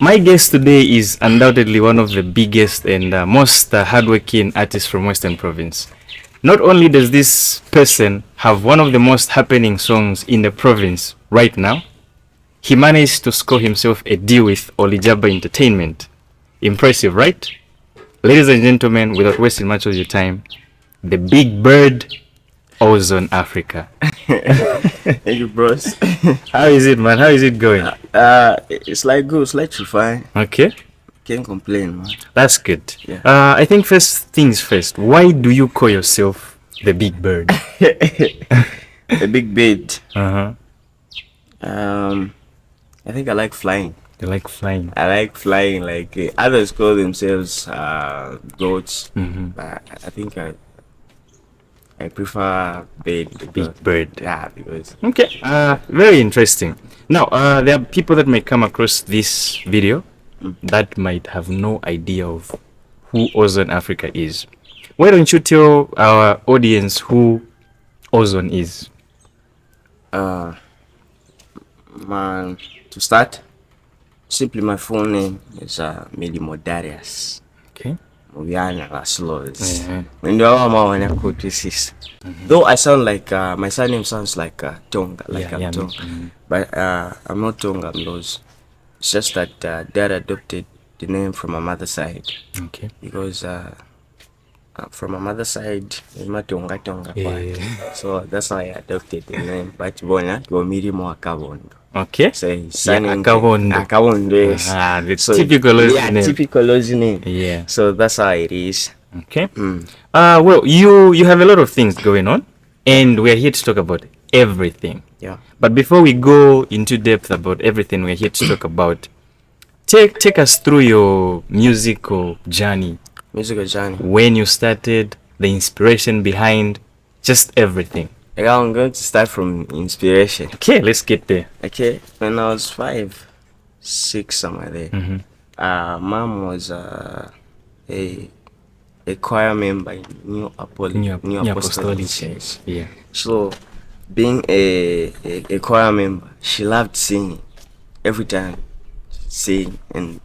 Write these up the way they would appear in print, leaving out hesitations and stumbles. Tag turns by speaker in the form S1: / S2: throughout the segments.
S1: My guest today is undoubtedly one of the biggest and most hardworking artists from Western Province. Not only does this person have one of the most happening songs in the province right now, he managed to score himself a deal with Olijaba Entertainment. Impressive, right? Ladies and gentlemen, without wasting much of your time, the big bird, Ozone Africa.
S2: Thank you, bros.
S1: How is it, man? How is it going?
S2: It's like good, it's like fine.
S1: Okay,
S2: Can't complain, man.
S1: that's good.
S2: Yeah.
S1: I think first things first, why do you call yourself the big bird?
S2: A big bit.
S1: Uh-huh.
S2: I think I like flying.
S1: You like flying.
S2: I like flying. Like others call themselves goats,
S1: Mhm.
S2: but I think I prefer bird.
S1: Big bird.
S2: Yeah, because
S1: Okay. Very interesting. Now, there are people that may come across this video that might have no idea of who Ozone Africa is. Why don't you tell our audience who Ozone is?
S2: man, to start, simply my full name is Milimo Darius.
S1: Okay.
S2: Muvyana Laslos.
S1: Mhm.
S2: Ndio mama wanakutisisa. Though I sound like my surname sounds like Tonga, like I'm Tonga, but I'm not Tonga. I'm Loz. It's just that dad adopted the name from my mother's side
S1: Okay.
S2: because from my mother's side is my Tonga Tonga.
S1: Yeah.
S2: So that's why I adopted the name. But bona go Mirimo Akabondo.
S1: Okay.
S2: So his
S1: Yeah,
S2: surname
S1: Akabondo.
S2: Akabondo. Yes.
S1: The
S2: So,
S1: typical Ozone
S2: yeah,
S1: name.
S2: typical Lozi name.
S1: Yeah.
S2: So that's how it is.
S1: Okay. Well, you have a lot of things going on, and we're here to talk about everything.
S2: Yeah.
S1: But before we go into depth about everything we're here to talk about, take us through your musical journey.
S2: Musical journey.
S1: When you started, the inspiration behind, just everything.
S2: Okay, I'm going to start from inspiration.
S1: Okay, let's get there.
S2: Okay, when I was 5, 6, somewhere there, mom was a choir member in New Apostolic Church.
S1: Yeah.
S2: So, being a choir member, she loved singing every time, sing, and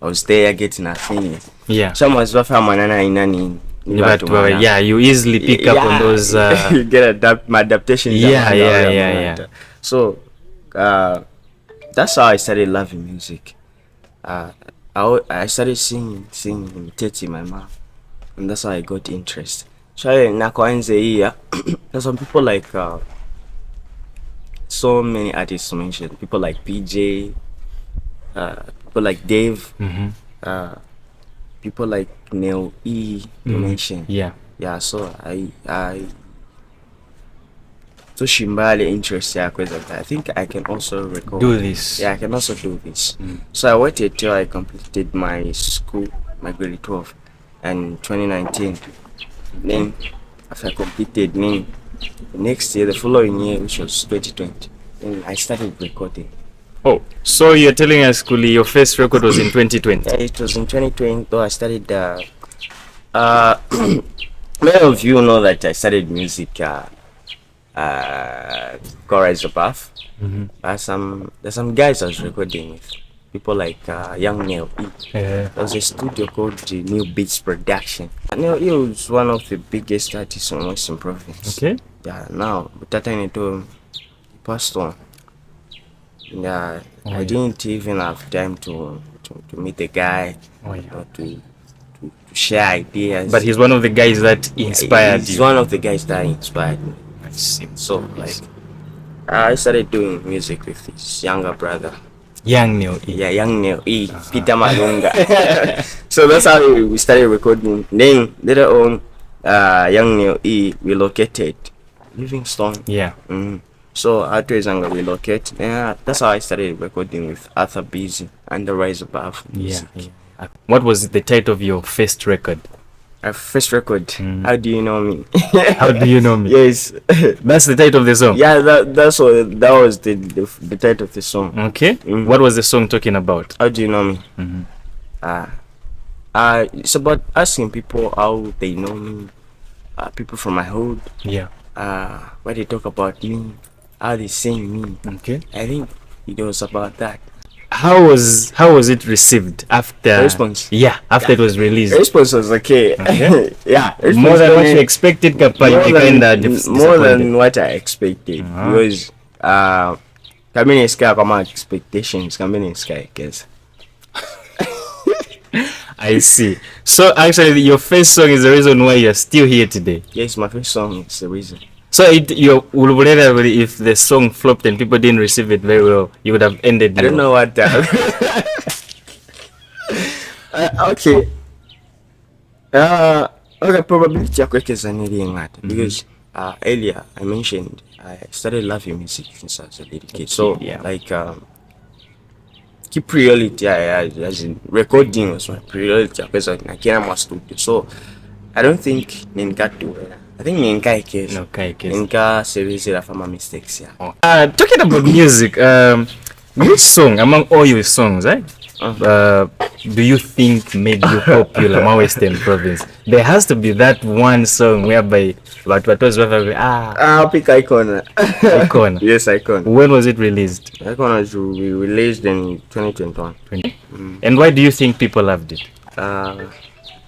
S2: I was there getting her singing.
S1: Yeah.
S2: Some was manana inani.
S1: But yeah, you easily pick up on those.
S2: You get my adaptations.
S1: Yeah.
S2: So that's how I started loving music. I started singing, imitating my mom, and that's how I got interest. So here, there's some people like so many artists mentioned. People like PJ, people like Dave, people like Neil E. You mentioned.
S1: Yeah.
S2: Yeah, so I so Shimbali interest I think I can also record.
S1: Do this.
S2: Yeah, I can also do this. So I waited till I completed my school, my grade 12, and 2019. Then after I completed, then the next year, the following year, which was 2020, then I started recording.
S1: Oh, so you're telling us, Kuli, your first record was in 2020?
S2: Yeah, it was in 2020. Though I started. Many of you know that I studied music. Chorus above. There's some guys I was recording with. People like Young Neil E.
S1: Yeah.
S2: There was a studio called the New Beats Production. Neil E was one of the biggest artists in Western Province.
S1: Okay.
S2: Yeah, now that time he passed on. Yeah, I didn't even have time to meet the guy,
S1: Oh, yeah.
S2: or to share ideas.
S1: But he's one of the guys that inspired
S2: He's
S1: you.
S2: one of the guys that inspired me.
S1: I see.
S2: So like, I started doing music with his younger brother.
S1: Young Neil E.
S2: Yeah, Young Neil E. Peter Malunga. So that's how we started recording. Then later on, Young Neil E. relocated Livingstone.
S1: Yeah.
S2: So after Zanga relocate, that's how I started recording with Arthur Busy and the Rise Above
S1: Yeah.
S2: music.
S1: What was the title of your first record?
S2: Our first record. How do you know me?
S1: How do you know me?
S2: Yes.
S1: That's the title of the song.
S2: Yeah, that was the title of the song.
S1: Okay. What was the song talking about?
S2: How do you know me? It's about asking people how they know me. People from my hood.
S1: Yeah.
S2: What they talk about me, how they sing me.
S1: Okay.
S2: I think it was about that.
S1: how was it received after
S2: The response?
S1: Yeah, after it was released.
S2: The response was okay.
S1: Okay.
S2: Yeah,
S1: More than what you expected, Kappa. You kind of
S2: more than what I expected. Because coming in sky, come out expectations. Coming in sky, guess.
S1: I see. So actually, your first song is the reason why you're still here today.
S2: Yes, my first song is the reason.
S1: So if the song flopped and people didn't receive it very well, you would have ended.
S2: I don't know what that. Okay. Okay, probability ya kuwekeza niliyengata because earlier I mentioned I started loving music since I was a little kid. So like keep priority as in recording was my priority because I can't my studio. So I don't think ninka do it. I think ninka case.
S1: No, case.
S2: Ninka series of my mistakes. Yeah.
S1: Talking about music, which song among all your songs, do you think made you popular in Western Province? There has to be that one song whereby what was
S2: pick Icon.
S1: Icon.
S2: Yes, Icon.
S1: When was it released?
S2: Icon was released in 2021.
S1: And why do you think people loved it?
S2: I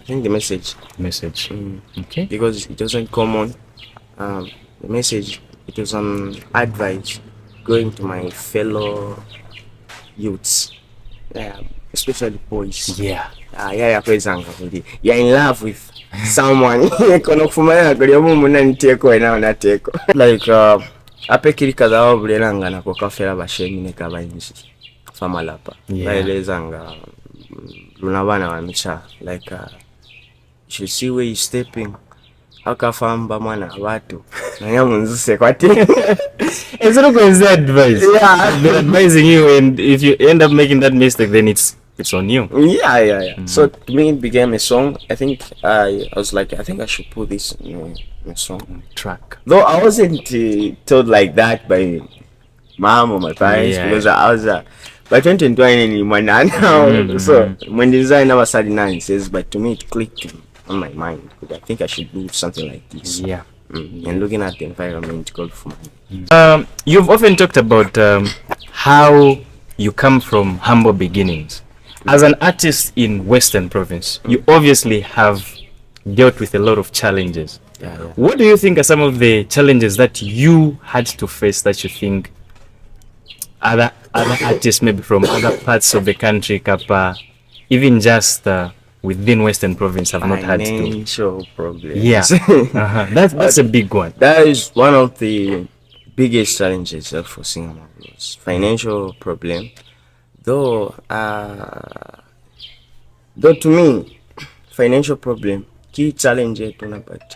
S2: think the message.
S1: Okay.
S2: Because it wasn't common. The message, it was an advice going to my fellow youths. Yeah, especially boys.
S1: Yeah.
S2: You're in love with someone. Like apekiri kadhawa bulelanga na kokafera bashemi ne kabayinzi famalapa baelezanga lunabana wa micha like you see where you stepping akafamba mwana watu nanyamunzuse kwati.
S1: It's not going to advice. Yeah, they're advising you, and if you end up making that mistake, then it's on you.
S2: Yeah. So to me, it became a song. I think I was like, I think I should put this in a song
S1: track.
S2: Though I wasn't told like that by mom or my parents because I was by 2020 now. So when the designer was 39 says, but to me it clicked on my mind. I think I should do something like this.
S1: Yeah.
S2: And looking at the environment called for me.
S1: You've often talked about how you come from humble beginnings. As an artist in Western Province, you obviously have dealt with a lot of challenges.
S2: Yeah.
S1: What do you think are some of the challenges that you had to face that you think other artists maybe from other parts of the country, Kappa, even just within Western Province have not had to?
S2: Financial problems.
S1: Yeah. That's a big one.
S2: That is one of the biggest challenges for singing blues. Financial problem. Though to me, financial problem, key challenge, but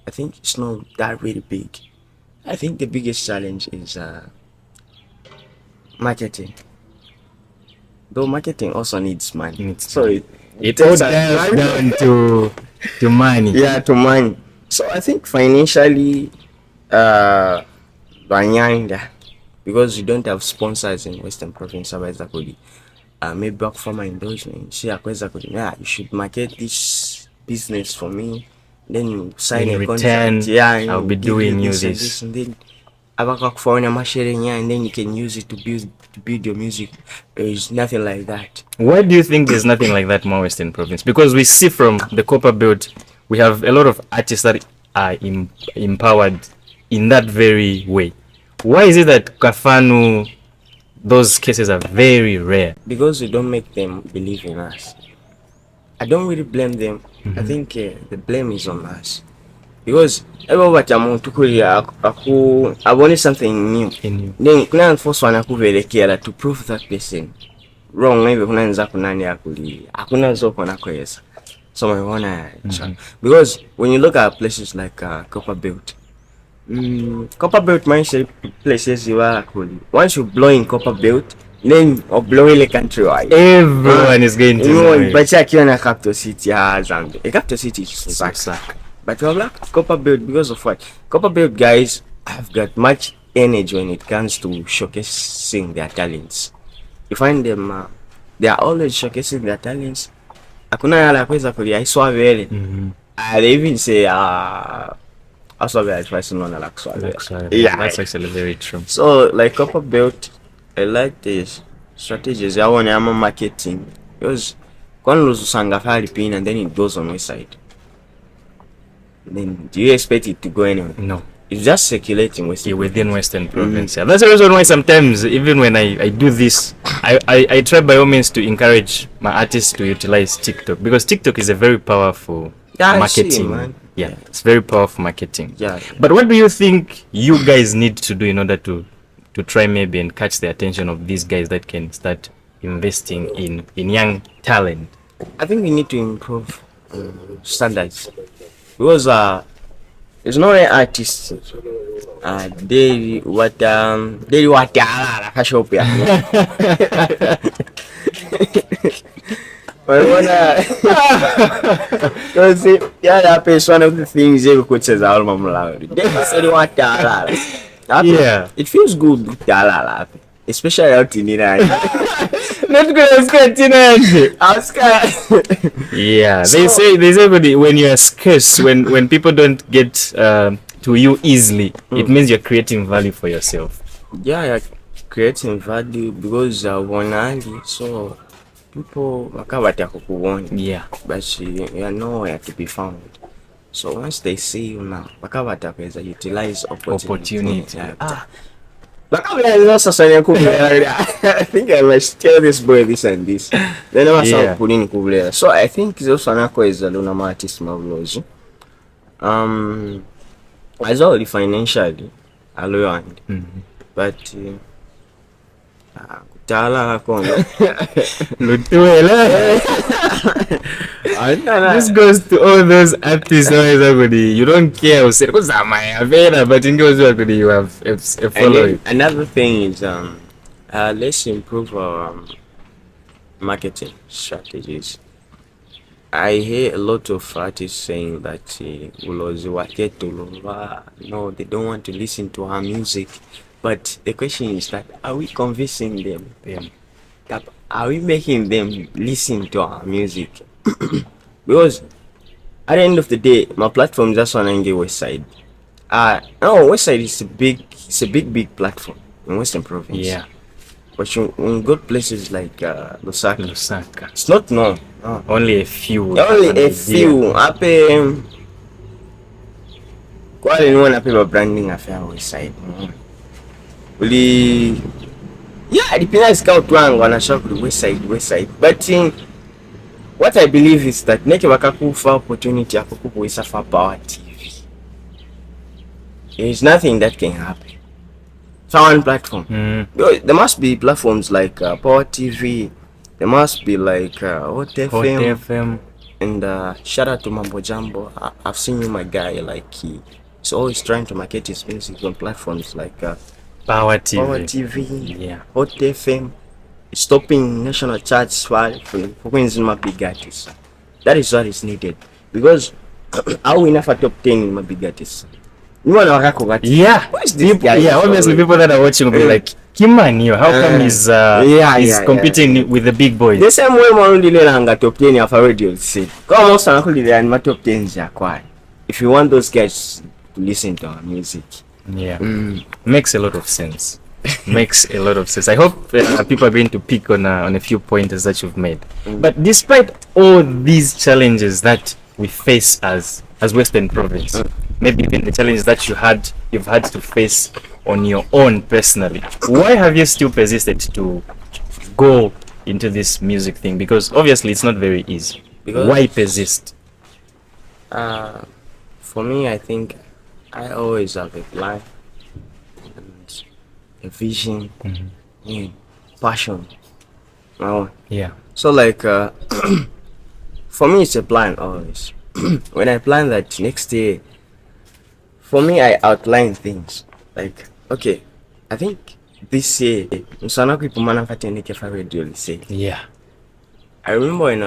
S2: I think it's not that really big. I think the biggest challenge is marketing. Though marketing also needs money. So
S1: it all comes down to money.
S2: Yeah, to money. So I think financially, because you don't have sponsors in Western Province, maybe back for my endorsement. You should market this business for me. Then you sign a contract. Yeah,
S1: I'll be doing you this.
S2: And then and then you can use it to build your music. There is nothing like that.
S1: Why do you think there's nothing like that in Western Province? Because we see from the Copper Belt, we have a lot of artists that are empowered in that very way. Why is it that Kafanu, those cases are very rare?
S2: Because we don't make them believe in us. I don't really blame them. I think the blame is on us. Because everybody I wanted something new. Then kuna force wana kuvelekea to prove that person wrong. Maybe kuna nza kunani akuli. Hakuna zoko na kweza. So I wanna because when you look at places like Copper Belt, Copper Belt mindset places you are cool. Once you blow in Copper Belt, then or blow in the countrywide.
S1: Everyone is going to know.
S2: But you are Capital City, Zambia. A Capital City is suck. But we have like Copper Belt because of what? Copper Belt guys have got much energy when it comes to showcasing their talents. You find them, they are always showcasing their talents. Hakuna yala kweza kuli aiswavele. They even say aswavele twice no na lakswavele.
S1: Yeah, that's actually very true.
S2: So like Copper Belt, I like this strategies I want am marketing because one lusanga pin and then it goes on website. Then do you expect it to go anywhere?
S1: No.
S2: It's just circulating
S1: within Western Province. Yeah. That's the reason why sometimes even when I do this, I try by all means to encourage my artists to utilize TikTok because TikTok is a very powerful marketing.
S2: See, man.
S1: Yeah, it's very powerful marketing.
S2: Yeah.
S1: But what do you think you guys need to do in order to try maybe and catch the attention of these guys that can start investing in young talent?
S2: I think we need to improve standards because there's no artists they what shop ya because yeah that is one of the things they could say album loud they say what
S1: yeah,
S2: it feels good especially out in Iran.
S1: Not good. I was scared. Yeah,
S2: So-
S1: they say when you are scarce, when people don't get to you easily, it means you're creating value for yourself.
S2: Yeah, you're creating value because so people wakabata kukuona.
S1: Yeah,
S2: But you are nowhere to be found. So once they see you now, wakabata kweza utilize opportunity.
S1: opportunity.
S2: I think I must tell this boy this and this. Then I
S1: Yeah.
S2: was so I think this Sanako is a Luna artist marvelous. As well financially, alone, but kutala kono.
S1: This goes to all those artists. You don't care. But in those you have a
S2: And
S1: following.
S2: then another thing is let's improve our marketing strategies. I hear a lot of artists saying that no, they don't want to listen to our music. But the question is that are we convincing them?
S1: Yeah.
S2: That are we making them listen to our music? Because at the end of the day, my platform is just on the west side. No, west side is a big platform in Western Province.
S1: Yeah.
S2: But when you go to places like Lusaka,
S1: Lusaka.
S2: it's not known. No.
S1: Only a few.
S2: Only
S1: have an
S2: a
S1: idea.
S2: few. Quite anyone people branding affair west side. Really, yeah, the penal scout one gonna shop the west side. But what I believe is that make wakakufa opportunity ya kukuisa for Power TV. There is nothing that can happen. So one platform. There must be platforms like Power TV. There must be like Hot
S1: Hot
S2: FM.
S1: FM.
S2: And shout out to Mambo Jambo. I've seen you, my guy. Like he's always trying to market his music on platforms like
S1: Power TV.
S2: Power TV,
S1: Yeah.
S2: Hot FM. Stopping national charts for my big artists. That is what is needed because how we never top 10 in my big artists. You want to
S1: Yeah.
S2: What is this
S1: People,
S2: guy?
S1: yeah, obviously people that are watching will be like, Kimani, how come he's competing with the big boys?
S2: The same way Marulilanga top 10 of a radio say. Come on, Sanakuli and my top 10s are quiet. If you want those guys to listen to our music.
S1: Yeah. Makes a lot of sense. Makes a lot of sense. I hope people are going to pick on a few pointers that you've made. But despite all these challenges that we face as Western Province, maybe even the challenges that you've had to face on your own personally, why have you still persisted to go into this music thing? Because obviously it's not very easy.
S2: Because-
S1: Why persist?
S2: For me, I think I always have a plan and a vision and passion.
S1: Yeah.
S2: So like for me it's a plan always. When I plan that next year, for me I outline things like okay, I think this year
S1: Yeah.
S2: I remember when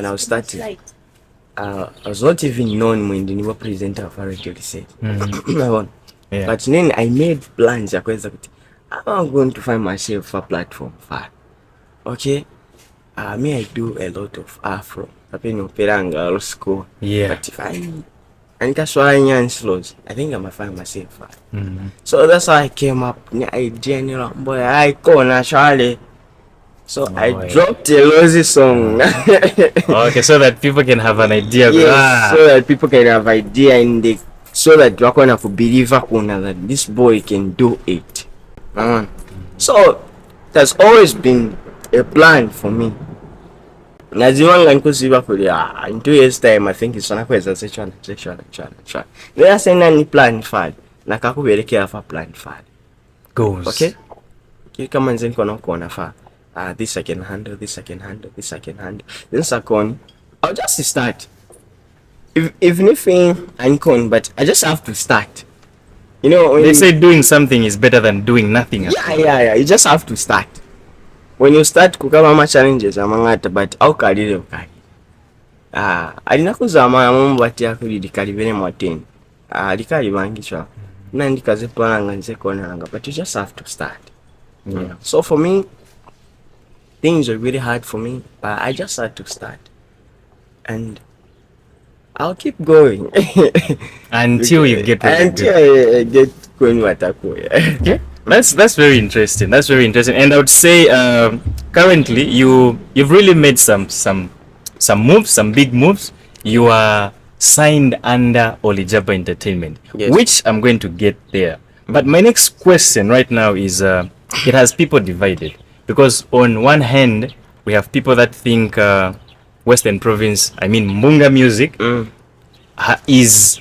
S2: I was starting, I was not even known when the new presenter of a radio say.
S1: Yeah.
S2: But then I made plans. I'm going to find myself a platform for. Okay, me I do a lot of Afro. School.
S1: Yeah.
S2: But if I that's why I slows. I think I'm gonna find myself. So that's how I came up. I general boy. I go naturally. So I dropped a Lozy song.
S1: Okay, so that people can have an idea.
S2: Yes, so that people can have idea and they, so that you're gonna believe that this boy can do it. So there's always been a plan for me. Naziwanga nkusiba kulia in 2 years time I think it's gonna kweza sexual. They are saying any plan file. Nakakuberekea fa plan file.
S1: Goes.
S2: Okay? Kama nze niko nakuona fa. This I can handle, this I can handle, this I can handle. Then second, I'll just start. If anything I'm con, but I just have to start. You know, when
S1: they say doing something is better than doing nothing.
S2: Yeah. You just have to start. When you start kukaba ma challenges amangata, but how kalile ukali. Alina kuzama amumba ati akuli dikalibene mwateni. Likali bangichwa. Nandikaze plananga nze konanga, but you just have to start. Yeah. So for me, things are really hard for me, but I just had to start. And I'll keep going
S1: until you get
S2: I get going what I call.
S1: Okay, that's very interesting. That's very interesting. And I would say currently you've really made some moves, some big moves. You are signed under Olijaba Entertainment, yes, which I'm going to get there. But my next question right now is it has people divided, because on one hand we have people that think Western Province, I mean Mbunga music, is,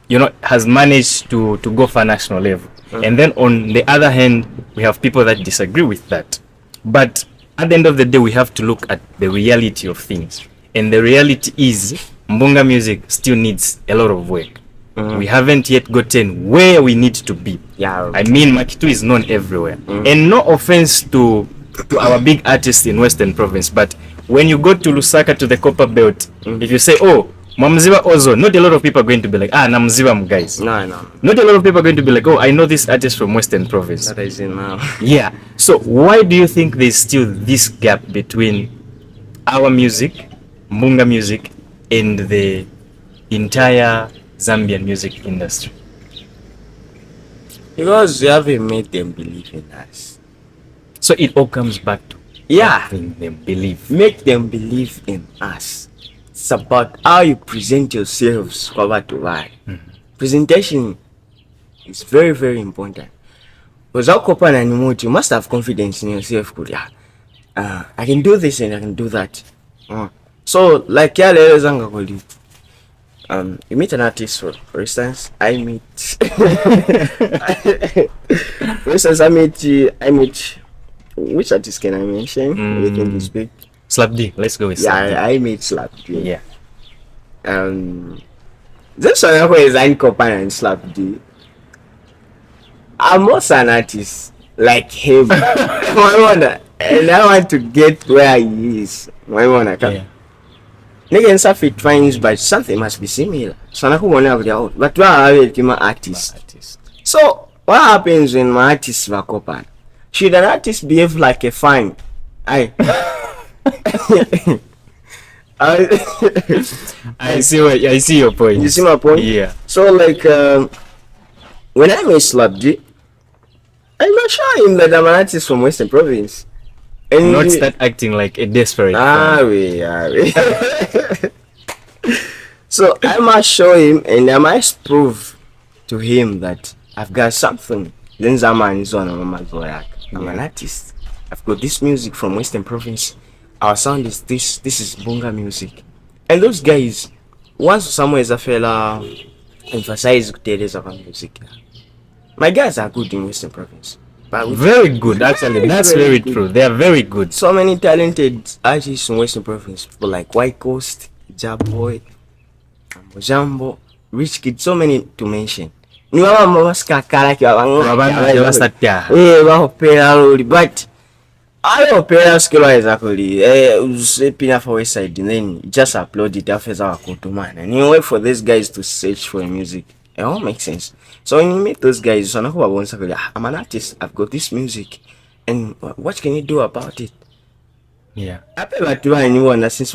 S1: you know, has managed to go for national level. And then on the other hand, we have people that disagree with that. But at the end of the day, we have to look at the reality of things. And the reality is Mbunga music still needs a lot of work. We haven't yet gotten where we need to be.
S2: Yeah.
S1: I mean, Makitu is known everywhere. And no offense to our big artists in Western Province, but when you go to Lusaka, to the Copper Belt, if you say, oh, Mamziba Ozone, not a lot of people are going to be like, Namziba guys.
S2: No.
S1: Not a lot of people are going to be like, oh, I know this artist from Western Province.
S2: That is it now.
S1: Yeah. So why do you think there's still this gap between our music, Mbunga music, and the entire Zambian music industry?
S2: Because we haven't made them believe in us.
S1: So it all comes back to making them believe.
S2: Make them believe in us. It's about how you present yourselves. Presentation is very, very important. Because you must have confidence in yourself. I can do this and I can do that. So, like you meet an artist, for instance, I meet which artist can I mention within this big?
S1: Slap D, let's go with Slap D.
S2: I made Slap D.
S1: Yeah.
S2: This one is Ankopan and Slap D. I'm also an artist like him. And I want to get where he is. Yeah. Nigga Safi finds, but something must be similar. So I out. But why are my artist? So what happens when my artists are Kopan? Should an artist behave like a fan? I
S1: see your point.
S2: You see my point?
S1: Yeah.
S2: So like when I made Slap D, I'm not sure him that I'm an artist from Western Province. And
S1: not start acting like a desperate So I must show him and I must prove to him that I've got something. Then Zaman is on I'm an artist. I've got this music from Western Province. Our sound is this is Mbunga music. And those guys, once somewhere is a fella emphasize about music. My guys are good in Western Province. But very good, actually. That's very true. They are very good.
S2: So many talented artists in Western Province, people like White Coast, Jaboy, Jambo, Rich Kid, so many to mention. But I opera skill exactly pina for West Side and then just upload it after our man and you wait for these guys to search for music. It all makes sense. So when you meet those guys, I'm an artist, I've got this music, and what can you do about it?
S1: Yeah.
S2: I pay about anyone since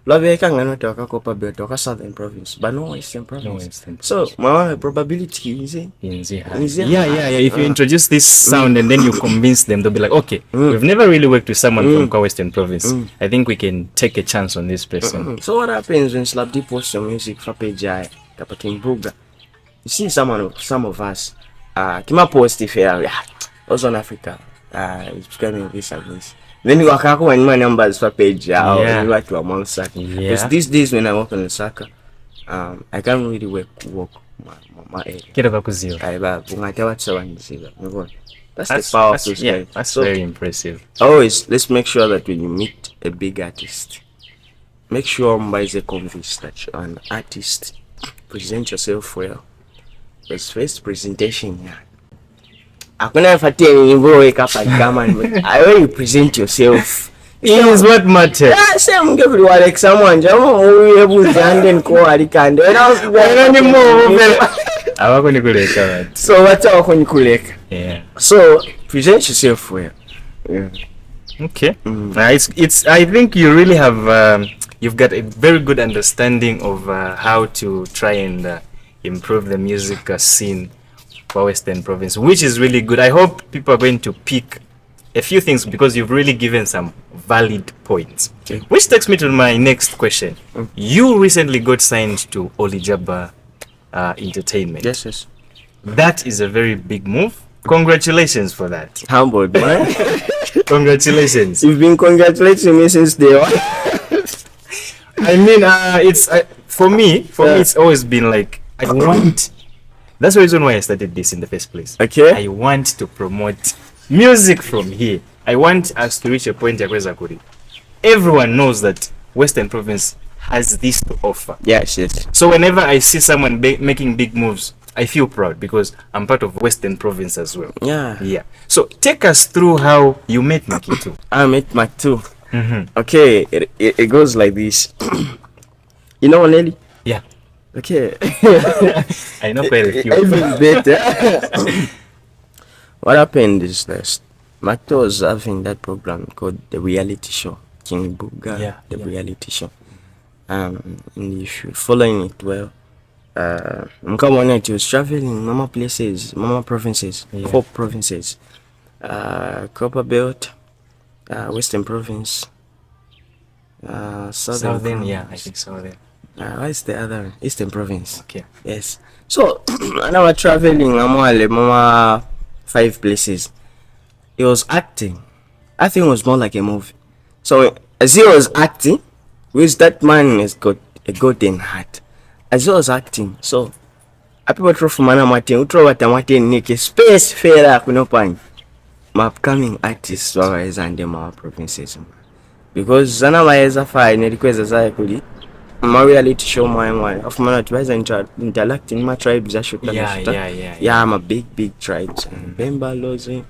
S2: lwabeka ngano wakakopa belt waka southern province but no western province. So my probability is
S1: yeah. If you introduce this sound and then you convince them, they'll be like, okay, we've never really worked with someone from western province. I think we can take a chance on this person.
S2: So what happens when Slap D posts your music for page Buga? You see some of us kima post if Ozone Africa it's becoming this and this. Then you work out when my numbers for page or you to among lusaka. Because these days when I work on lusaka, I can't really work my area. That's the power of this guy.
S1: That's very impressive.
S2: Always let's make sure that when you meet a big artist, make sure Mba is convinced that you're an artist. Present yourself well. Because first presentation, I wake up and come and I will present yourself.
S1: It is what matters.
S2: Yeah, same give you like someone. So what's our kuleka?
S1: Yeah.
S2: So present yourself well. Yeah.
S1: Okay. It's. I think you really have. You've got a very good understanding of how to try and improve the music scene for Western Province, which is really good. I hope people are going to pick a few things because you've really given some valid points.
S2: Okay.
S1: Which takes me to my next question. You recently got signed to Olijaba Entertainment.
S2: Yes.
S1: That is a very big move. Congratulations for that.
S2: Humbled, man.
S1: Congratulations.
S2: You've been congratulating me since day one.
S1: I mean, it's for me, it's always been like I want. That's the reason why I started this in the first place.
S2: Okay.
S1: I want to promote music from here. I want us to reach a point where everyone knows that Western Province has this to offer.
S2: Yes.
S1: So whenever I see someone making big moves, I feel proud because I'm part of Western Province as well.
S2: Yeah.
S1: So take us through how you met Makitu.
S2: I met Makitu. Okay, it goes like this. You know Nelly?
S1: Yeah.
S2: Okay.
S1: I know quite a few.
S2: Even better. What happened is this. Makitu was having that program called The Reality Show. King Buga, reality show. And if you're following it well, he was traveling mama places, mama provinces, 4 provinces. Copper Belt, Western Province, Southern Province.
S1: I think Southern.
S2: What is the other one? Eastern Province.
S1: Okay.
S2: Yes. So when I was traveling, mama 5 places. He was acting. Acting was more like a movie. So as he was acting, which that man has got a golden heart. As he was acting, so people throw from mana Martin, throw what Martin Nick space fair kunopani. My upcoming artists were and them our provinces. Because Zana Waeza fine request as I could my reality show my of man advisor interacting my tribes. Yeah, I'm a big tribes. Bemba, Lozi.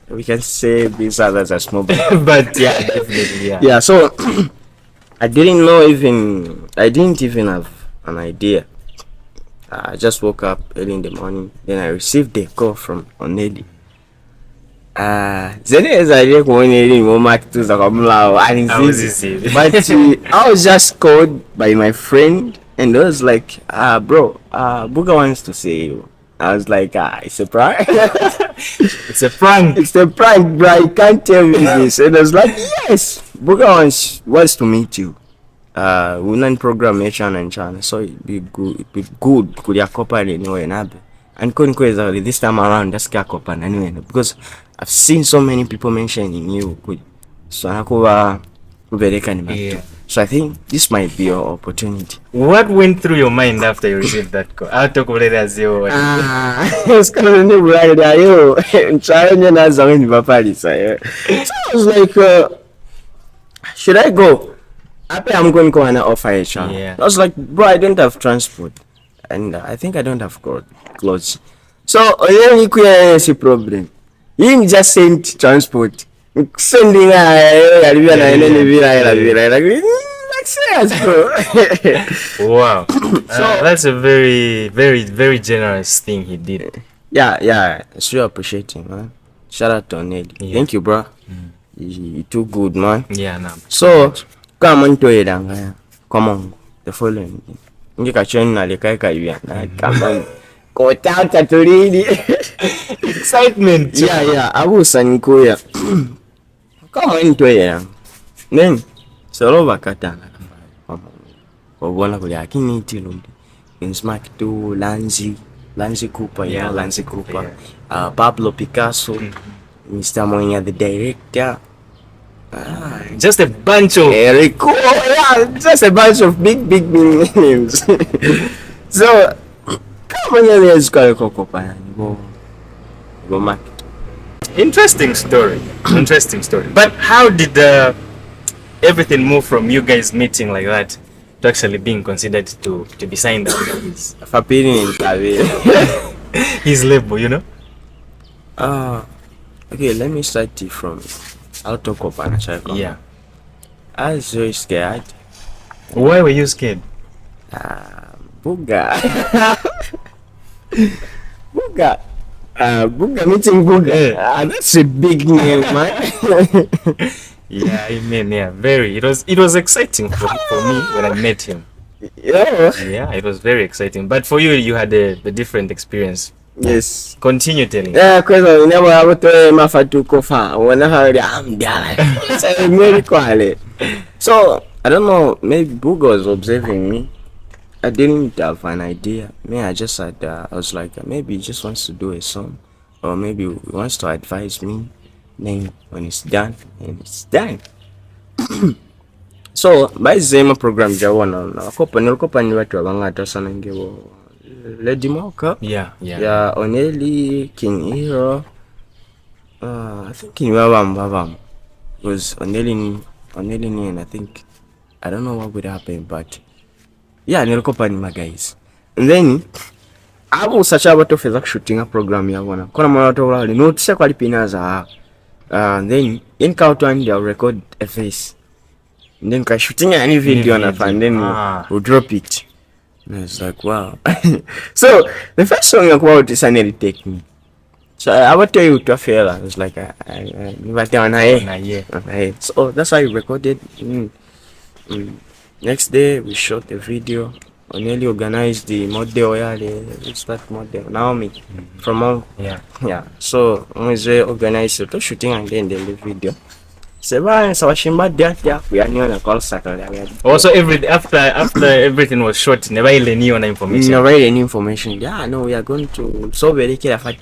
S2: We can say these others are small, but
S1: definitely,
S2: yeah. So I didn't even have an idea. I just woke up early in the morning. Then I received a call from Onedi. But I was just called by my friend and I was like, bro, Buga wants to see you. I was like, it's a prank.
S1: It's a prank.
S2: It's a prank, bro. I can't tell you this. And I was like, yes, Buga wants to meet you. We learn programmation and China, so it'd be good. Could you accompany anyway? And this time around, that's accompany anyway because I've seen so many people mentioning you. So I think this might be your opportunity.
S1: What went through your mind after you received that call? I'll talk about it as you.
S2: It's kind of new right there. So I was like, should I go? I'm going to go and offer a chance. I was like, bro, I don't have transport. And I think I don't have clothes. So, a problem. You just sent transport. Sending
S1: wow. That's a very generous thing he did.
S2: Yeah. I still appreciate him, man. Shout out to Ned. Thank you, bro. You too good, man.
S1: Yeah, no.
S2: So come on to it, kwa Mungu the following ngikacheni nalekaeka hivi kama kota tatulini
S1: Excitement.
S2: yeah abusa nikuya kama ntoya then solo katana obona kuli akini tilundi in smack to Lanzi Cooper, Lanzi Cooper, Pablo Picasso, Mr. Moya, the director.
S1: Just a bunch of
S2: Eric, just a bunch of big names. So, come on, let's go Mac.
S1: interesting story. Interesting story. But how did everything move from you guys meeting like that to actually being considered to be signed up
S2: For being
S1: his label, you know?
S2: Okay, let me start it from I'll talk about Anachako.
S1: Yeah.
S2: I was very scared.
S1: Why were you scared?
S2: Booga. Booga meeting Booga. That's a big name, man.
S1: Yeah, I mean, yeah, very. It was exciting for me when I met him. Yeah, it was very exciting. But for you, you had a different experience.
S2: Yes.
S1: Continue telling.
S2: Yeah, because I never have to mafatu kofa. When I am very quiet. So I don't know. Maybe Booga was observing me. I didn't have an idea. I just had. I was like, maybe he just wants to do a song, or maybe he wants to advise me. Then when it's done, it's done. So by the same program jawana nilikopa ni watu abangata sana ngewo Lady Mocha, yeah, Oneli, King Hero, I think King Babam was Oneli, and I think I don't know what would happen, but yeah, nilikopa ni my guys. And then I was such a lot of shooting a program yawana kona mwana wali notisha kwa lipinaza. Then in count one they'll record a face, and then shooting any video on and then we'll drop it. And I was like, wow. So the first song I about is Aneli Take Me. So I would tell you to a fella. I was like, so that's how I recorded. Next day we shot the video. Oneli organized the model, that model Naomi from home. Yeah. So we organized the shooting and then the video. So washimba that we are near call Saturday.
S1: Also after everything was shot, never any information.
S2: Never any information. Yeah, no, we are going to so very careful.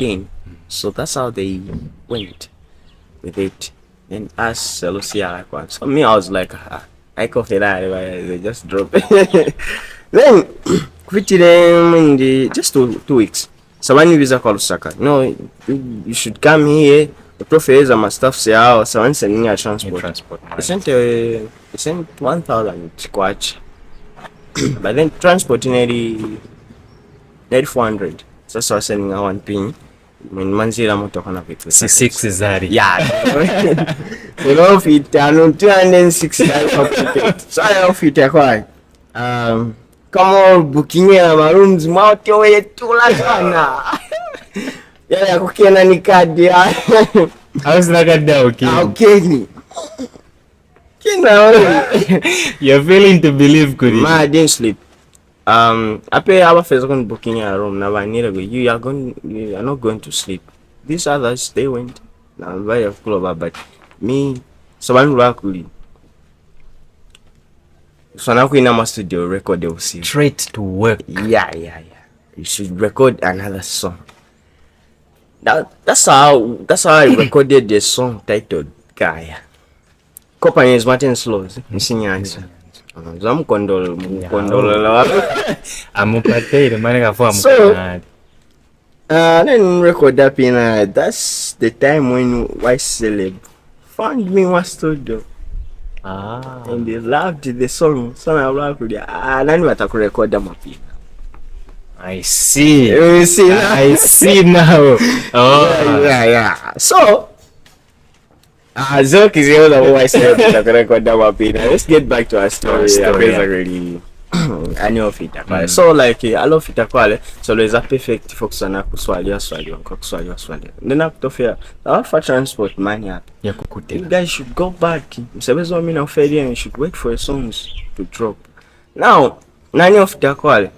S2: So that's how they went with it. And us Lucia like so me I was like I coffee that they just drop it. Then quit them in the just 2 weeks. So when you visa call Lusaka, no, you should come here. The professor and my staff say, "Oh, so I'm sending a transport." They sent 1,000 squatch, but then transport nearly 400. So I was sending a 1 pin. When Manzila Motokana pick
S1: 6 is that?
S2: Yeah. You know, if it are 260 so I offer it come on, booking my rooms, mouth your way to Lasana. Yeah, kukiena ni kadi ya.
S1: How's that
S2: Okay.
S1: You're failing to believe, could you?
S2: I didn't sleep. I pay our first going booking a room. Now I need to go. You are not going to sleep. These others they went. Now I'm very clever, but me, so I'm lucky. So now we in my studio record. They will see.
S1: Straight to work.
S2: Yeah. You should record another song. That's how I recorded the song titled Gaia. Company is Martin Slows. Missing answer. I'm condol. So then record that pin. That's the time when White Celeb found me in my studio. And they loved the song. So I loved it. Then we had to record them up.
S1: I see.
S2: You see now?
S1: I see now. Oh.
S2: Yeah. So, Zoke is the other one I said that I record that one. Let's get back to our story. Basically, I know of it. So, like, I love it. So, there's a perfect focus on Kuswali. Then, after fair, our for transport money up. You guys should go back. You should wait for your songs to drop. Now, nani of Dakwale,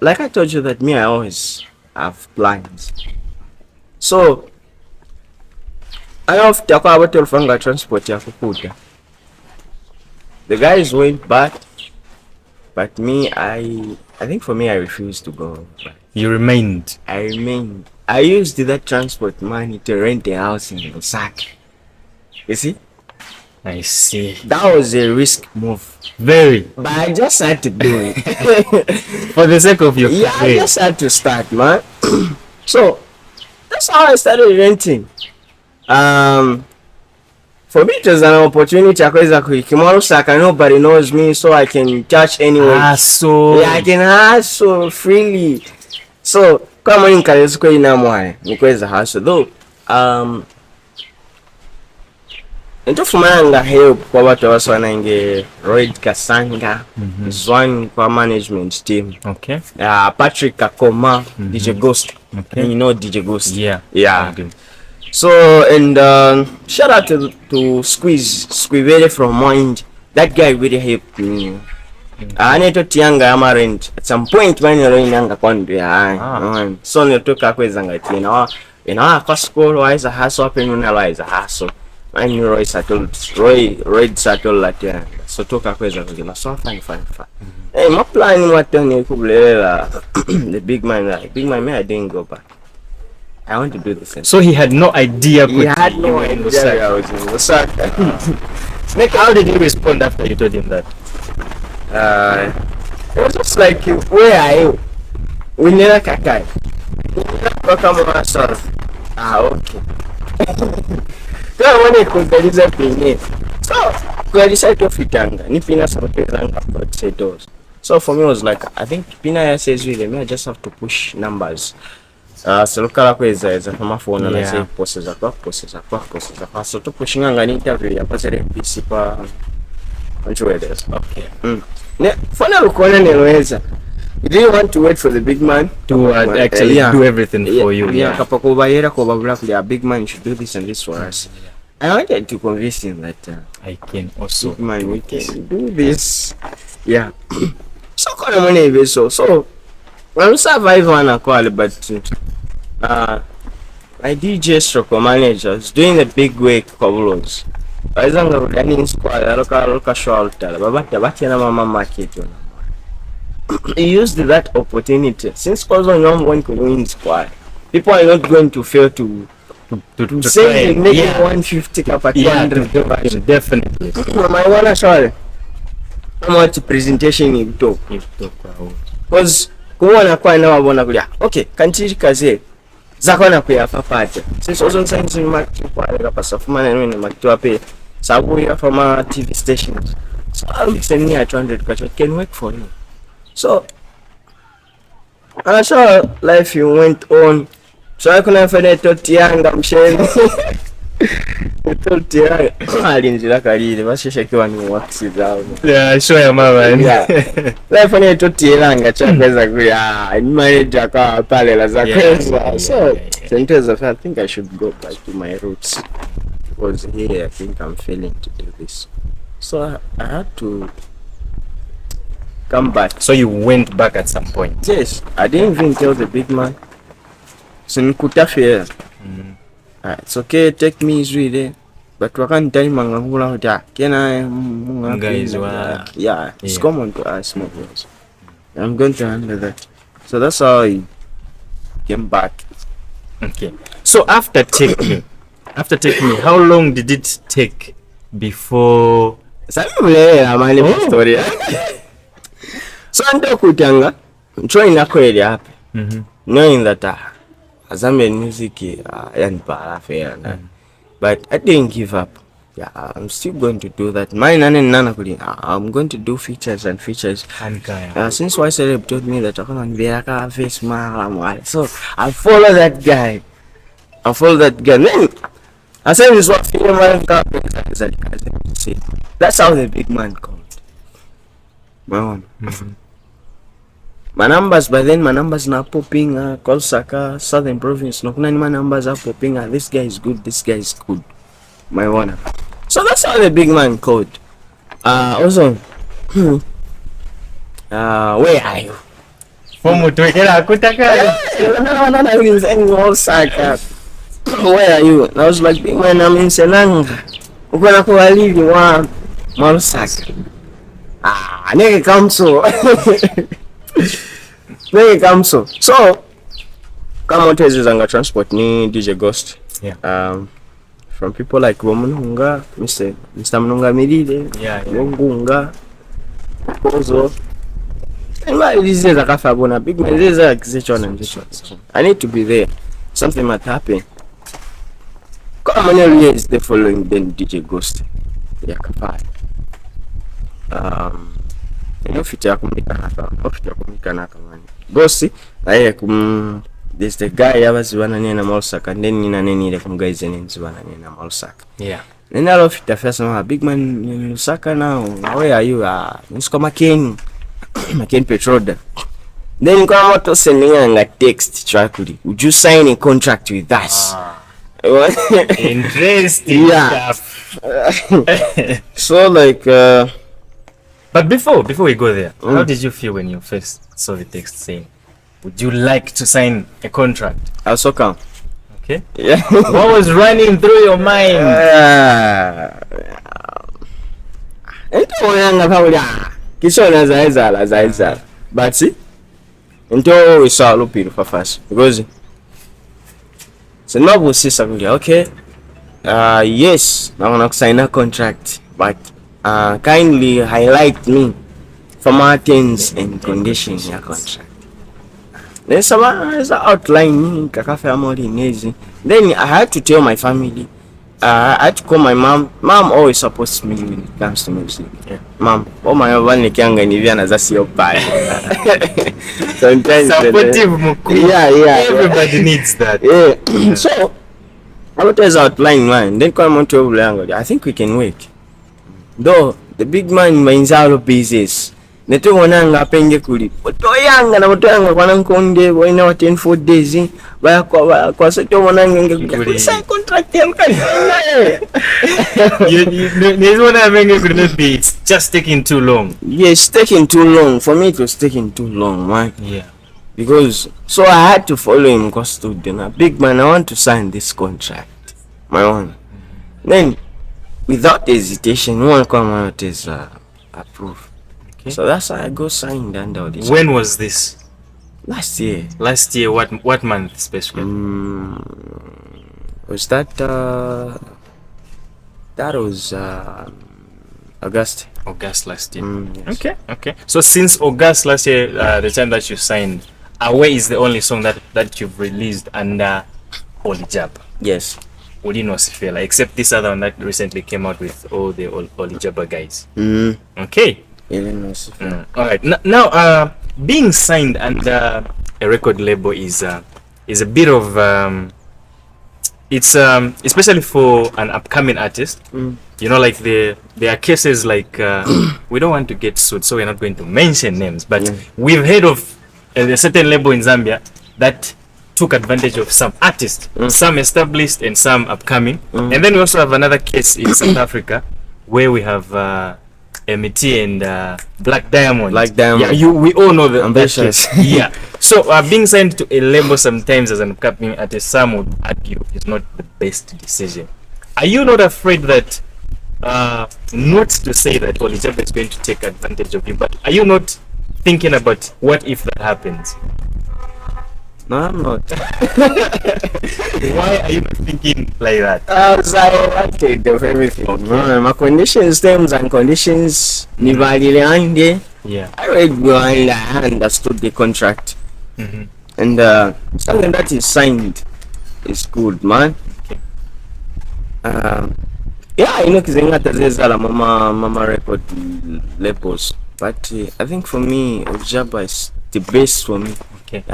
S2: like I told you that me, I always have plans. So, I have Dakwale Tolfanga transport Yakuputa. The guys went back, but me, I think for me, I refused to go back.
S1: You remained.
S2: I remained. I used that transport money to rent a house in Lusaka. You see?
S1: I see.
S2: That was a risk move.
S1: Very.
S2: But I just had to do it.
S1: For the sake of your
S2: career.
S1: I
S2: just had to start, man. So, that's how I started renting. For me, it was an opportunity. Nobody knows me, so I can touch anywhere. I can hustle freely. So, come on, hustle. Though, ntofumanga help kwa watu waswanange Royd Kasanga, Zwan kwa management team.
S1: Okay.
S2: Patrick Kakoma, DJ Ghost. Okay. And you know DJ Ghost.
S1: Yeah.
S2: So, and shout out to Squivele from Mind. That guy really helped me. Aneto tianga amarent. At some point when you're in anga kwandu so netoka kwezanga tina. First school wise a hustle up and wise a hustle. And Roy settled that so toka kweza kujina so fine. Hey, my plan what done the big man me I didn't go back. I want to do the same.
S1: So he had no idea.
S2: He had no idea I was in Lusaka.
S1: Nick, how did he respond after you told him that?
S2: It was just like, where are you? We never kakai. Come ourselves. Okay. So I want to compare pin. So I decided to fit Nipina about settlers. So for me it was like, I think Pina says really me I just have to push numbers. So lokala kweza is a phone and I say process. So to pushing an interview ya pasa MPC pa Ozones. Okay. Ne fona lukona neloweza. You didn't want to wait for the big man
S1: to actually do everything for you.
S2: Kapakobayera ko babula big man should do this and this for us. I wanted to convince him that
S1: I can also
S2: big man we can do this. Yeah. So kona money so when we survive one call but my DJ stroke manager is doing the big way Kabulos. Aizanga running squad local shelter babati na mama market. He used that opportunity. Since Ozone no one could win squad, people are not going to fail to say they make 150 kappa 200.
S1: Definitely.
S2: My one sorry. How much presentation you talk? Because kuona kwa na wabona kulia. Okay, kanti kaze. Zakona kuyafa pata. Since Ozone science in market kwa kapasa fumana nini makitwa pe. Sabu ya from TV stations. So I'm sending you 200 kwacha can work for you. So I saw life you went on. So I couldn't find it tot young I'm sharing. Tot young. Alinjira kalile bashishakiwa ni waxi zao.
S1: Yeah, sure ya mama.
S2: Yeah. Life ni tot young achaweza kuya manager kwa pale la za kweza. So I think I should go back to my roots. Because here I think I'm failing to do this. So I had to come back.
S1: So you went back at some point?
S2: Yes. I didn't even tell the big man. So nikutafia. It's okay, take me easy. But wakan tell mangahula uta.
S1: Guys,
S2: yeah, it's common to us smokers. I'm going to handle that. So that's how I came back.
S1: Okay. So after Take Me, how long did it take before?
S2: Story. So ndo kutanga trying na kweli hapa. Knowing that Zambian music yanipala fair but I didn't give up. Yeah, I'm still going to do that. I'm going to do features. Since why celeb told me that I can't be like a face man, so I follow that guy. Then I said this what that's how the big man called. My one. My numbers now popping. Kolsaka, Southern Province. No, my numbers are popping. This guy is good. My one. So that's how the big man called. Ozone. Where are you?
S1: Fomu tuwekela kutaka.
S2: No, he's in Lusaka. Where are you? And I was like, when I'm in senanga. Uko na kuwalili wa Lusaka. Nigga come so. Nigga come so. So, kama hotezi zanga transport ni DJ Ghost.
S1: Yeah.
S2: From people like Mnunga, Mr. Mnunga Milile, Mungunga, Ozo. And why this is a cafe bona big man, this is a accusation and this one. I need to be there. Something might happen. Come on, is the following then DJ Ghost. Yeah, cafe. No future kumika hapa, no future kumika na kama. Ghost, there's the guy abaziwana nena Lusaka, and then nina neni ile kumguys nziwana nena Lusaka.
S1: Yeah.
S2: Then I love it first big man in Lusaka now. Where are you? Nsko Maken Petroda. Then kwa moto senanga text trackly. Would you sign a contract with us?
S1: Interesting stuff.
S2: So like
S1: but before we go there, how did you feel when you first saw the text saying, would you like to sign a contract?
S2: I was so calm.
S1: Okay.
S2: Yeah.
S1: What was running through your mind?
S2: But see, until we saw Lupin for fast because it's a noble sister. Okay. Yes, I want to sign a contract, but kindly highlight me for my terms and conditions in your contract. Then someone outline me. Then I had to tell my family. I had to call my mom. Mom always supports me when it comes to music. Yeah. Mom, my one nikianga ni vya naza sio bad. Sometimes
S1: supportive mkuu.
S2: Yeah.
S1: Everybody needs that.
S2: Yeah. So I was outline man. Then come on to Ozones. I think we can work. Though the big man mainzalo pieces. Neto wananga penge kuli. Botoyanga na botoyanga kwa nankonde boina wa 10 days. Baya kwa seto wananga ngekuli sign contract yamkani.
S1: You wanna make it be it's just taking too long.
S2: Yes, taking too long. For me it was taking too long, man.
S1: Yeah.
S2: Because so I had to follow him because student. Big man, I want to sign this contract. My one. Then without hesitation, one come out is approved. Okay. So that's how I go signed under all this.
S1: When was this?
S2: Last year.
S1: Last year, what month specifically?
S2: Was that was August.
S1: August last year.
S2: Yes.
S1: Okay. So since August last year, the time that you signed, Away is the only song that you've released under Olijaba.
S2: Yes.
S1: Udino Sifela, except this other one that recently came out with all the Olijaba guys. Okay. All right. Now, being signed under a record label is a bit of it's especially for an upcoming artist. You know, like there are cases like we don't want to get sued, so we're not going to mention names, but we've heard of a certain label in Zambia that took advantage of some artists, some established and some upcoming. And then we also have another case in South Africa where we have MET and Black Diamond. Yeah, we all know the
S2: ambitious.
S1: Yeah. So being signed to a label sometimes as an upcoming artist, some would argue is not the best decision. Are you not afraid that not to say that Olijaba is going to take advantage of you, but are you not thinking about what if that happens?
S2: No, I'm not.
S1: Why are you not thinking like that?
S2: I wanted of everything. Okay. My conditions, terms and conditions,
S1: Yeah.
S2: I read and I understood the contract. And something that is signed is good, man.
S1: Okay.
S2: Yeah, you know, there's a mama record labels. But I think for me, Olijaba is the best for me.
S1: Okay.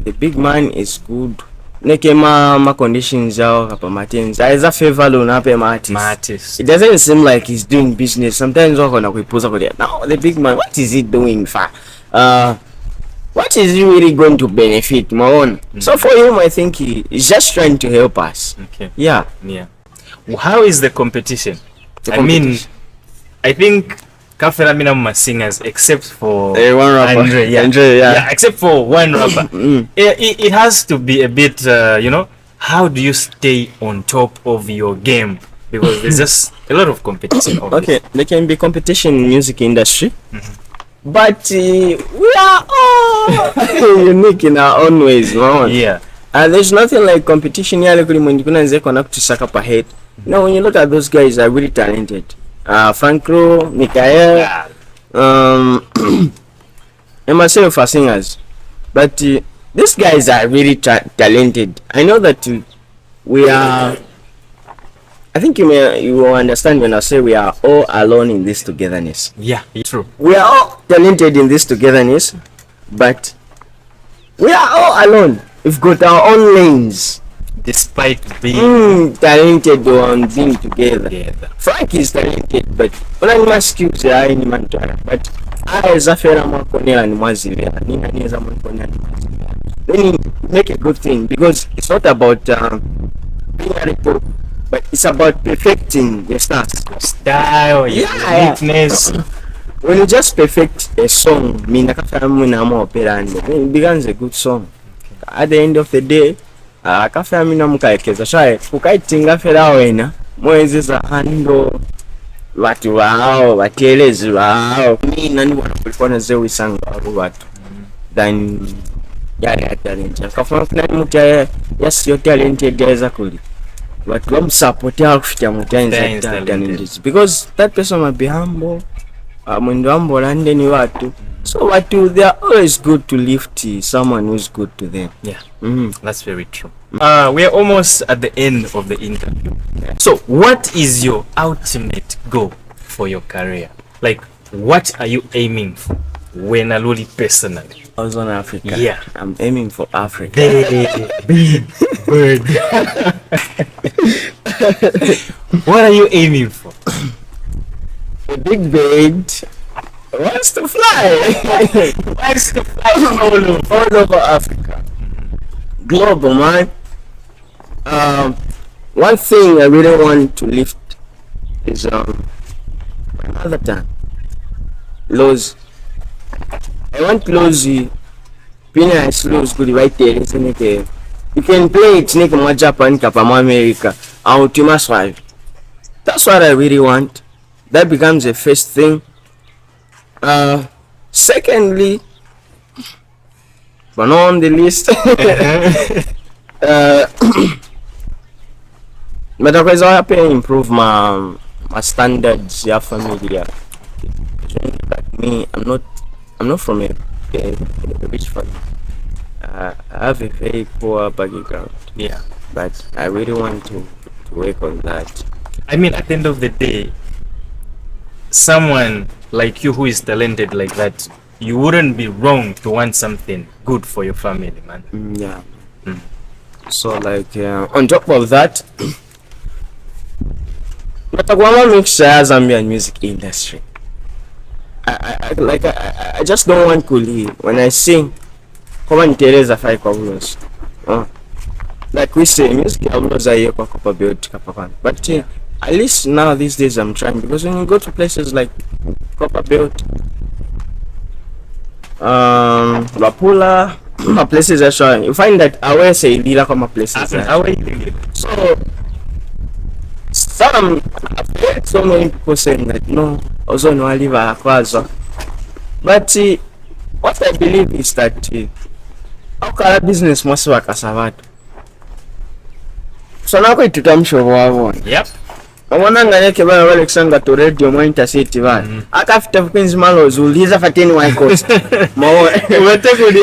S2: The big man is good. Neke ma conditions yao hapa matens. Is a favor loan hapa artist. It doesn't seem like he's doing business. Sometimes wako na kuipuza kwa now the big man, what is he doing for? What is he really going to benefit Maon? So for him, I think he's just trying to help us.
S1: Okay.
S2: Yeah.
S1: How is the competition? I mean, I think kafela mina my singers except for
S2: one rapper.
S1: Andre, yeah.
S2: Andre, yeah.
S1: Yeah, except for one rapper. It has to be a bit, you know, how do you stay on top of your game? Because there's just a lot of competition.
S2: Okay, there can be competition in music industry, but we are all unique in our own ways, man.
S1: Yeah.
S2: There's nothing like competition here. Like when you connect to suck up ahead. Now, when you look at those guys, are really talented. Franco, Mikael, and myself are singers, but these guys are really talented. I know that we are. I think you will understand when I say we are all alone in this togetherness.
S1: Yeah, true.
S2: We are all talented in this togetherness, but we are all alone. We've got our own lanes.
S1: Despite being
S2: talented on being together. Frank is talented, but when I must use any man, but I as a fair Maconia and Mazivia, then you make a good thing because it's not about being a report, but it's about perfecting your
S1: style, uniqueness.
S2: When you just perfect a song, then it becomes a good song. At the end of the day, kafela mina mukaekeza shaye ukaitinga fela wena mwezi za hando watu wao watelezi wao mina ni wana kulikuwa na zewi sanga watu then ya talent kafuna kuna mtu ya sio talented guys kuli watu wamsupport yao kufikia mtanzi talent because that person might be humble mwendo humble and ni watu. So what do they are always good to lift someone who's good to them.
S1: Yeah, that's very true. We are almost at the end of the interview. So what is your ultimate goal for your career? Like, what are you aiming for when aluli personally?
S2: Ozone Africa.
S1: Yeah,
S2: I'm aiming for Africa.
S1: Big bird. What are you aiming for?
S2: A big bird wants to fly.
S1: Wants to fly all over Africa.
S2: Global, man. One thing I really want to lift is another time. Lows. I want lows. Pina is lows good right there, isn't it? You can play it like my Japan, Kapama America, and you must survive. That's what I really want. That becomes the first thing. Secondly, but not on the list. But I was happy improve my standards, yeah, familiar. Like me, I'm not from a rich family. I have a very poor background.
S1: Yeah,
S2: but I really want to work on that.
S1: I mean, at the end of the day, someone like you who is talented like that, you wouldn't be wrong to want something good for your family, man.
S2: Yeah. So like on top of that, but I want to make sure Zambian music industry. I just don't want to leave when I sing. Come on, Teresa five problems. Like we say, music problems are here for build but at least now these days I'm trying, because when you go to places like Copper Belt, Lapula, places are showing, you find that I will say Dila Koma places. So I've heard so many people saying that no, Ozone will leave Akwazo. But what I believe is that our business must work as a word. So now going to come show.
S1: Yep.
S2: Awana ngane kebana wale kusanga to radio mo intercity bana akafita kwinzi malo zuliza fateni wa coast mawo wetekudi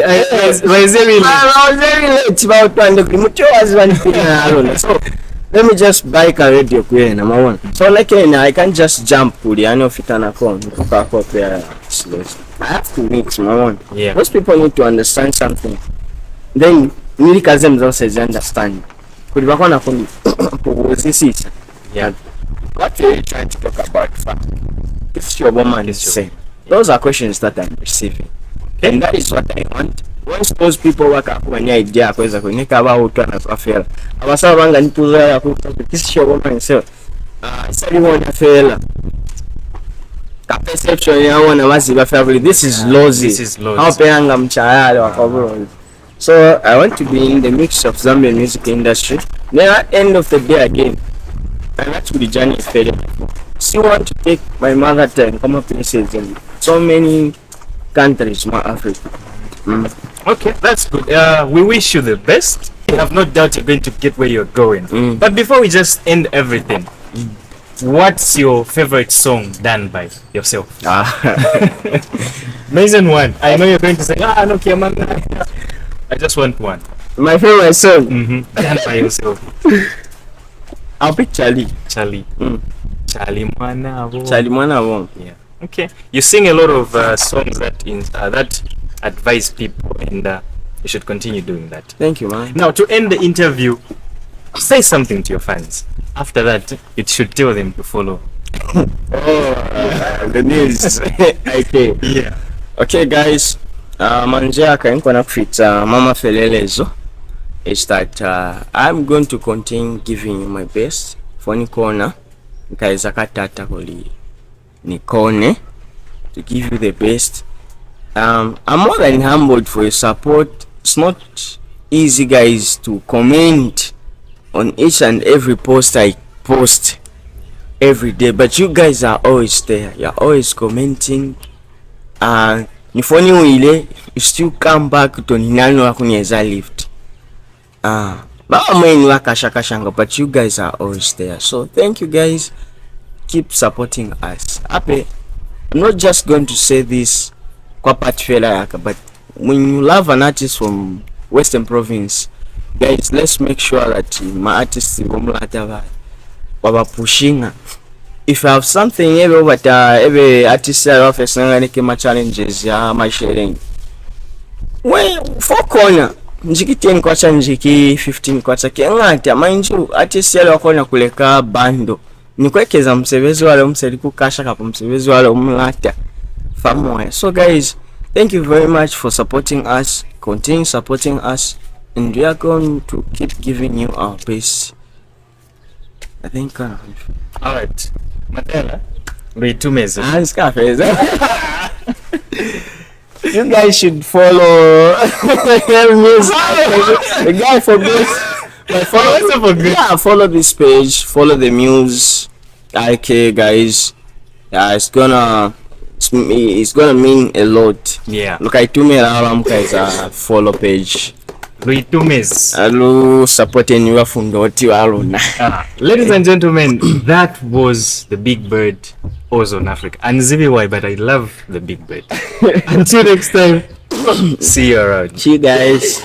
S2: waizemi late ba utwande kumucho wazibani kuna alona. So let me just buy a radio kuyena mawo. So like I can't just jump kuli yani ofitana kon kwa pia slows. I have to mix mawo.
S1: Yeah.
S2: Most people need to understand something, then nili kaze mzose understand kuli bakona kuni kuzisisa.
S1: Yeah.
S2: What are you trying to talk about? If your woman is saying, those are questions that I'm receiving, and that is what I want. Once those people work up when your idea kweza kunika ba utwa na afela abasaba banga nipuza ya kutoka this your woman say, it's everyone afela ka perception yawona baziba favorite. This is Lozi.
S1: This is Lozi.
S2: How penanga mchayalo wakaburo. So I want to be in the mix of Zambian music industry. Then at the end of the day again, and that's what the journey is fading. Still want to take my mother tongue, come up places in so many countries, my Africa.
S1: Okay, that's good. We wish you the best. I have no doubt you're going to get where you're going. But before we just end everything, what's your favorite song done by yourself? Mention one. I know you're going to say, no, Kiamanga. I just want one.
S2: My favorite song
S1: done by yourself.
S2: I'll pick Charlie.
S1: Charlie. Charlie Manavo.
S2: Charlie Manavo.
S1: Yeah. Okay. You sing a lot of songs that that advise people, and you should continue doing that.
S2: Thank you, man.
S1: Now, to end the interview, say something to your fans. After that, you should tell them to follow.
S2: The news. Okay.
S1: Yeah.
S2: Okay, guys. Manjaka nkona kufita mama felelezo is that I'm going to continue giving you my best for Nikona nkaiza katata koli Nikone to give you the best. I'm more than humbled for your support. It's not easy, guys, to comment on each and every post I post every day, but you guys are always there. You're always commenting. Nifoni wile, you still come back to ninano wakunyeza lift. Baba mweni wakashakashanga, but you guys are always there. So thank you, guys. Keep supporting us. I'm not just going to say this kwa particular yaka, but when you love an artist from Western Province, guys, let's make sure that my artists waba pushing. If you have something every artist are facing challenges my sharing. Well, 4 corner njiki 10 kwacha njiki 15 kwacha kengata mind you artist yale wakona kuleka bando nikwekeza msebezi wale umseli kukasha kapo msebezi wale umlata famwe. So guys, thank you very much for supporting us. Continue supporting us, and we are going to keep giving you our best. I think
S1: alright. Matela, Luitumeze.
S2: You guys should follow the guy for this. Follow this page, follow the news. Okay, guys. It's gonna mean a lot.
S1: Yeah.
S2: Look, I me alarm guys follow page.
S1: Luitumeze.
S2: Hello, supporting you from the
S1: ladies and gentlemen, that was the Big Bird Ozone Africa. And Zivi why, but I love the Big Bird. Until next time, see you around.
S2: See you guys.